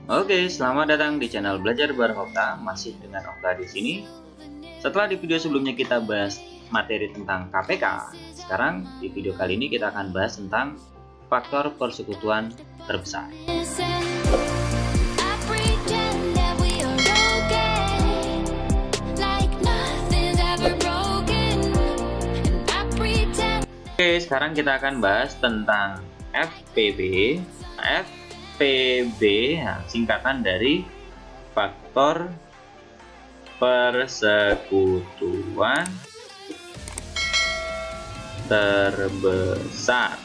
Oke, selamat datang di channel Belajar Bareng Okta. Masih dengan Okta di sini. Setelah di video sebelumnya kita bahas materi tentang KPK, sekarang di video kali ini kita akan bahas tentang faktor persekutuan terbesar. Oke, sekarang kita akan bahas tentang FPB. FPB singkatan dari faktor persekutuan terbesar.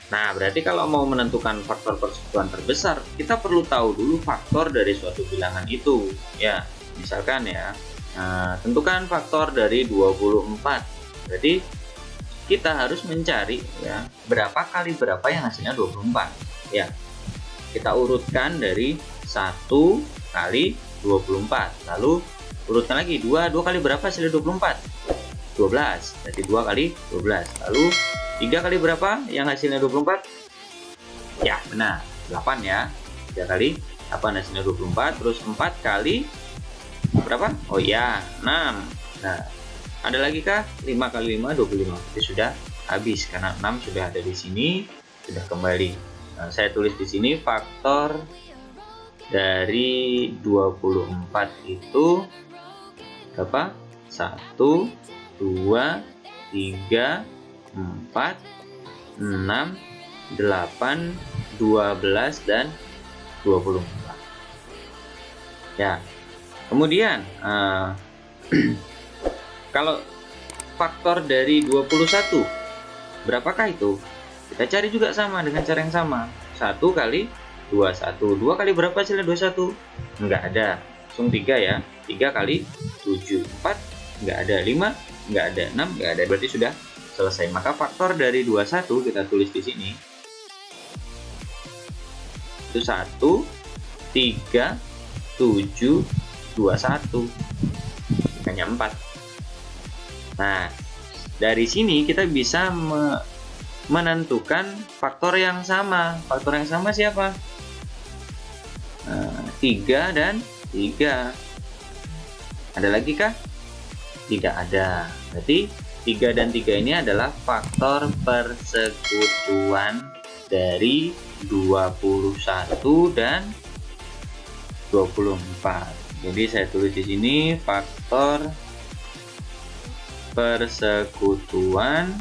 Nah, berarti kalau mau menentukan faktor persekutuan terbesar, kita perlu tahu dulu faktor dari suatu bilangan itu. Ya, misalkan ya, tentukan faktor dari 24. Berarti kita harus mencari ya berapa kali berapa yang hasilnya 24. Ya, kita urutkan dari 1 kali 24, lalu urutkan lagi 2 kali berapa hasilnya 24? 12, berarti 2 kali 12, lalu 3 kali berapa yang hasilnya 24? Ya benar, 8 ya, 3 kali 8 hasilnya 24, terus 4 kali berapa? Oh iya, 6. Nah, ada lagi kah? 5 kali 5, 25. Itu sudah habis karena 6 sudah ada di sini, sudah kembali. Nah, saya tulis di sini faktor dari 24 itu berapa? 1, 2, 3, 4, 6, 8, 12, dan 24. Ya, kemudian kalau faktor dari 21 berapakah itu? Kita cari juga sama dengan cara yang sama. 1 kali 21. 2 kali berapa hasilnya 21? Enggak ada. Langsung 3 ya. 3 kali 7. 4 enggak ada. 5 enggak ada. 6 enggak ada. Berarti sudah selesai. Maka faktor dari 21 kita tulis di sini. Itu 1, 3, 7, 21. Hanya 4. Nah, dari sini kita bisa menentukan faktor yang sama. Faktor yang sama siapa? 3 dan 3. Ada lagi kah? Tidak ada. Berarti 3 dan 3 ini adalah faktor persekutuan dari 21 dan 24. Jadi saya tulis di sini faktor persekutuan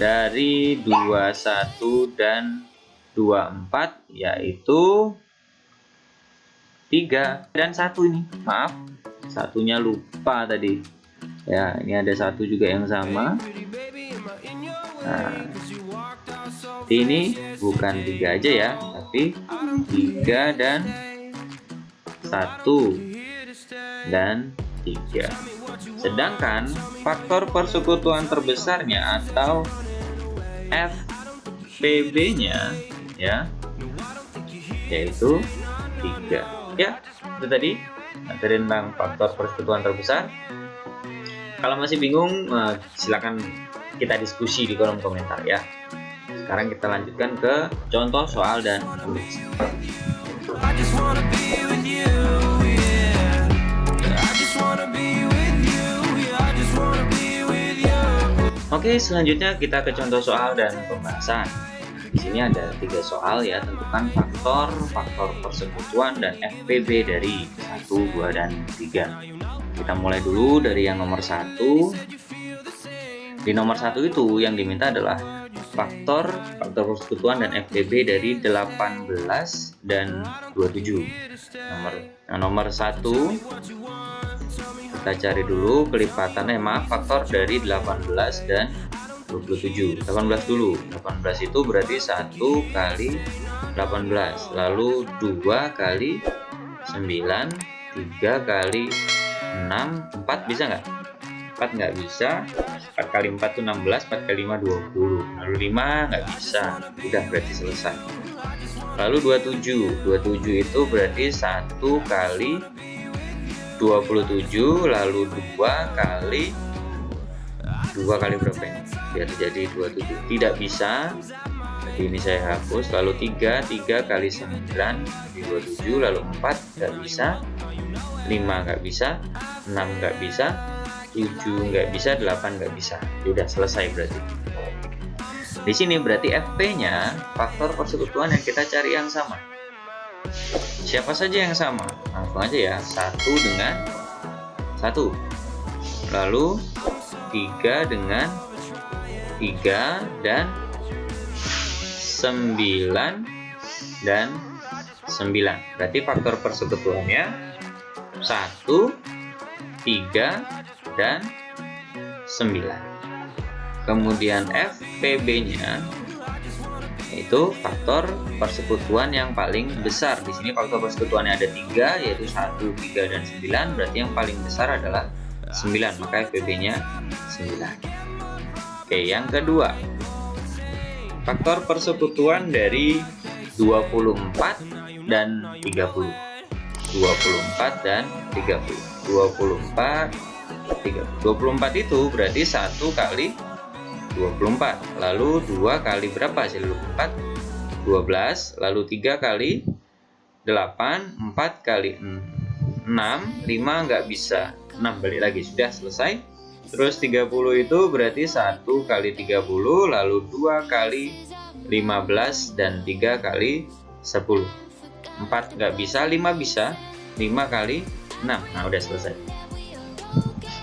dari 21 dan 24 yaitu 3 dan 1 ini. Maaf, satunya lupa tadi. Ya, ini ada 1 juga yang sama. Nah, ini bukan 3 aja ya, tapi 3 dan 1 dan 3. Sedangkan faktor persekutuan terbesarnya atau FPB-nya ya yaitu 3. Ya, itu tadi materi tentang faktor persekutuan terbesar. Kalau masih bingung, silakan kita diskusi di kolom komentar ya. Sekarang kita lanjutkan ke contoh soal dan tulis. Oke, selanjutnya kita ke contoh soal dan pembahasan. Di sini ada 3 soal ya, tentukan faktor persekutuan dan FPB dari 1, 2, dan 3. Kita mulai dulu dari yang nomor 1. Di nomor 1 itu yang diminta adalah faktor persekutuan dan FPB dari 18 dan 27. Nomor 1 kita cari dulu kelipatannya, faktor dari 18 dan 27. 18 dulu. 18 itu berarti 1 kali 18, lalu 2 kali 9, 3 kali 6, 4 bisa nggak? 4 nggak bisa. 4 kali 4 itu 16, 4 kali 5 20, lalu 5 nggak bisa. Udah, berarti selesai. Lalu 27 itu berarti 1 kali 27, lalu 2 kali berapa ini? Biar jadi 27. Tidak bisa. Jadi ini saya hapus, lalu 3 kali 9 jadi 27, lalu 4 nggak bisa, 5 nggak bisa, 6 nggak bisa, 7 nggak bisa, 8 nggak bisa. Sudah selesai berarti. Di sini berarti FP-nya faktor persekutuan yang kita cari yang sama. Siapa saja yang sama? Langsung aja ya, 1 dengan 1. Lalu 3 dengan 3 dan 9 dan 9. Berarti faktor persekutuannya 1, 3, dan 9. Kemudian FPB-nya itu faktor persekutuan yang paling besar. Di sini faktor persekutuannya ada 3, yaitu 1, 3, dan 9. Berarti yang paling besar adalah 9, maka FPB-nya 9. Oke, yang kedua, faktor persekutuan dari 24 dan 30. 24 dan 30. 24 itu berarti 1 kali 24, lalu 2 kali berapa hasil 24? 12, lalu 3 kali 8, 4 kali 6, 5 nggak bisa, 6 balik lagi, sudah selesai. Terus 30 itu berarti 1 kali 30, lalu 2 kali 15, dan 3 kali 10. 4 nggak bisa, 5 bisa, 5 kali 6, nah udah selesai.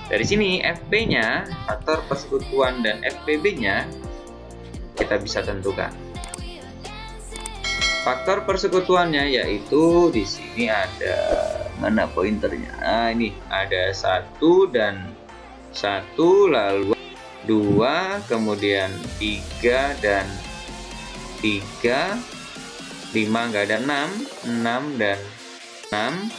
Dari sini FP-nya, faktor persekutuan, dan FPB-nya kita bisa tentukan. Faktor persekutuannya yaitu di sini ada, mana pointernya? Nah, ini ada 1 dan 1, lalu 2, kemudian 3 dan 3, 5 nggak ada, 6 dan 6,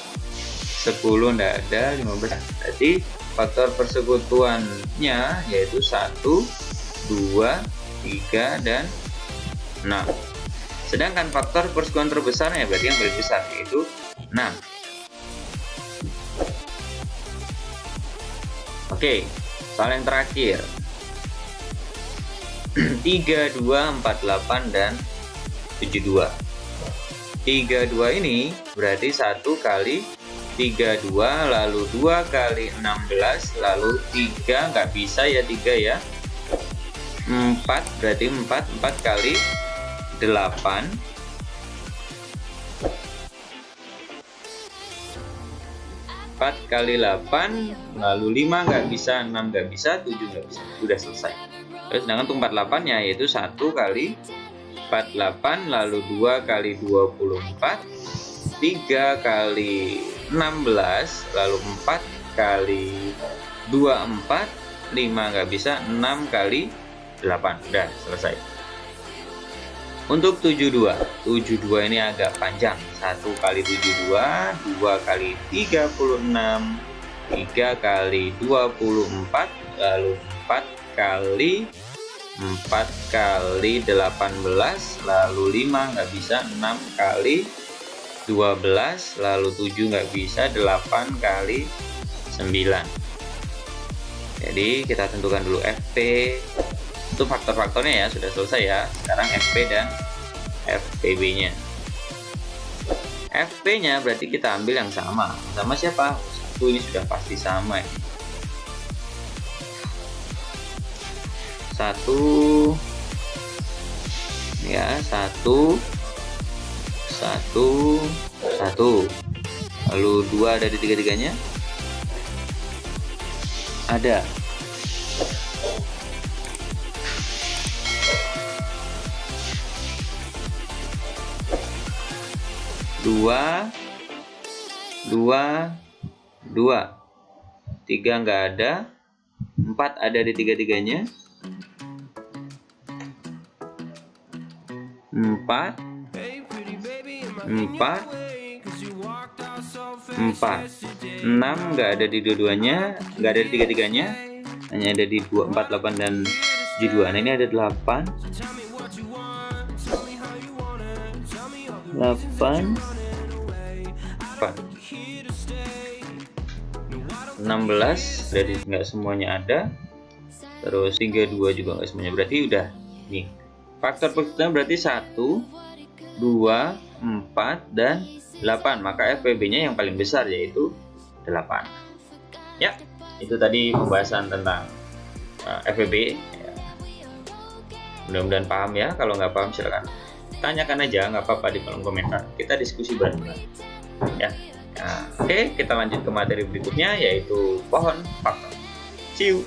10 nggak ada, 15. Jadi faktor persekutuannya yaitu 1, 2, 3, dan 6. Sedangkan faktor persekutuan terbesarnya berarti yang paling besar yaitu 6. Oke, soal yang terakhir. 3, 2, 4, 8, dan 72. 32 ini berarti 1 kali 32, lalu 2 kali 16, lalu 3 nggak bisa ya, 3 ya, 4 berarti 4 kali 8, 4 kali 8, lalu 5 nggak bisa, 6 nggak bisa, 7 nggak bisa, sudah selesai. Terus sedangkan untuk 48 nya yaitu 1 kali 48, lalu 2 kali 24, 3 kali 16, lalu 4 kali 24, 5 nggak bisa, 6 kali 8, udah selesai. Untuk 72 ini agak panjang. 1 kali 72, 2 kali 36, 3 kali 24, lalu 4 kali 18, lalu 5 nggak bisa, 6 kali 12, lalu 7 nggak bisa, 8 kali 9. Jadi kita tentukan dulu FP. Itu faktor-faktornya ya, sudah selesai ya. Sekarang FP dan FPB-nya. FP-nya berarti kita ambil yang sama. Sama siapa? 1 ini sudah pasti sama ya. 1 ya, 1, 1, lalu 2 ada di tiga-tiganya, ada. Dua, 3 nggak ada, 4 ada di tiga-tiganya, 4, 6 nggak ada di dua-duanya, nggak ada di tiga-tiganya, hanya ada di 2, 4, 8, dan 72. Nah ini ada 8, 16, jadi nggak semuanya ada. Terus 32 juga nggak semuanya, berarti udah nih Faktor persekutuan berarti 1, 2, 4, dan 8. Maka FPB-nya yang paling besar yaitu 8. Ya, itu tadi pembahasan tentang FPB. Ya. Mudah-mudahan paham ya. Kalau nggak paham silakan tanyakan aja, nggak apa-apa di kolom komentar. Kita diskusi bareng-bareng. Ya. Nah, oke, kita lanjut ke materi berikutnya yaitu pohon faktor. See you.